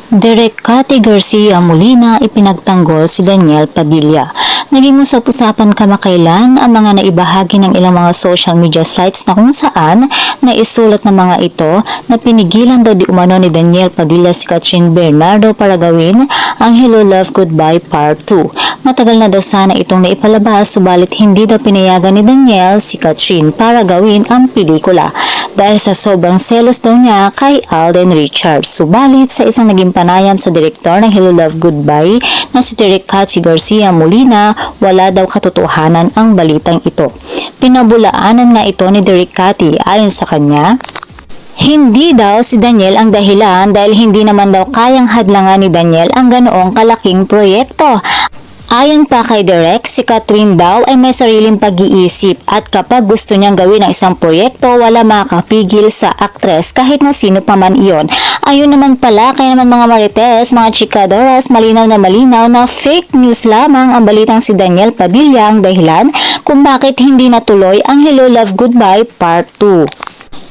Direk Cathy Garcia Molina ipinagtanggol si Daniel Padilla. Naging usap-usapan kamakailan ang mga naibahagi ng ilang mga social media sites na kung saan naisulat ng mga ito na pinigilan daw di umano ni Daniel Padilla si Kathryn Bernardo para gawin ang Hello Love Goodbye Part 2. Matagal na daw sana itong naipalabas subalit hindi daw pinayagan ni Daniel si Kathryn para gawin ang pelikula dahil sa sobrang selos daw niya kay Alden Richards. Subalit sa isang naging panayam sa direktor ng Hello Love Goodbye na si Direk Cathy Garcia Molina, wala daw katotohanan ang balitang ito. Pinabulaanan nga ito ni Direk Cathy ayon sa kanya. Hindi daw si Daniel ang dahilan dahil hindi naman daw kayang hadlangan ni Daniel ang ganoong kalaking proyekto. Ayon pa kay Direk, si Kathryn daw ay may sariling pag-iisip at kapag gusto niyang gawin ang isang proyekto, wala makakapigil sa aktres kahit na sino pa man iyon. Ayun naman pala, kaya naman mga marites, mga chikadoras, malinaw na fake news lamang ang balitang si Daniel Padilla ang dahilan kung bakit hindi natuloy ang Hello Love Goodbye Part 2.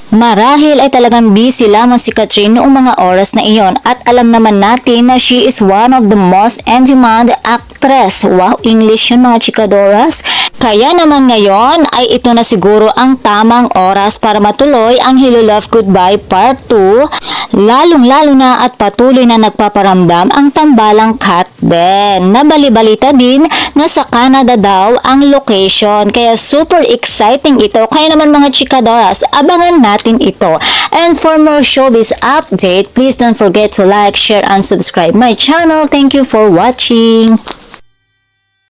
Marahil ay talagang busy lamang si Kathryn noong mga oras na iyon at alam naman natin na she is one of the most in-demand actress. Wow, English yun mga chikadoras. Kaya naman ngayon ay ito na siguro ang tamang oras para matuloy ang Hello Love Goodbye Part 2, lalong-lalo na at patuloy na nagpaparamdam ang tambalang Kat Ben. Nabali-balita din na sa Canada daw ang location, kaya super exciting ito. Kaya naman mga chikadoras, abangan natin ito. And for more showbiz update, please don't forget to like, share, and subscribe my channel. Thank you for watching.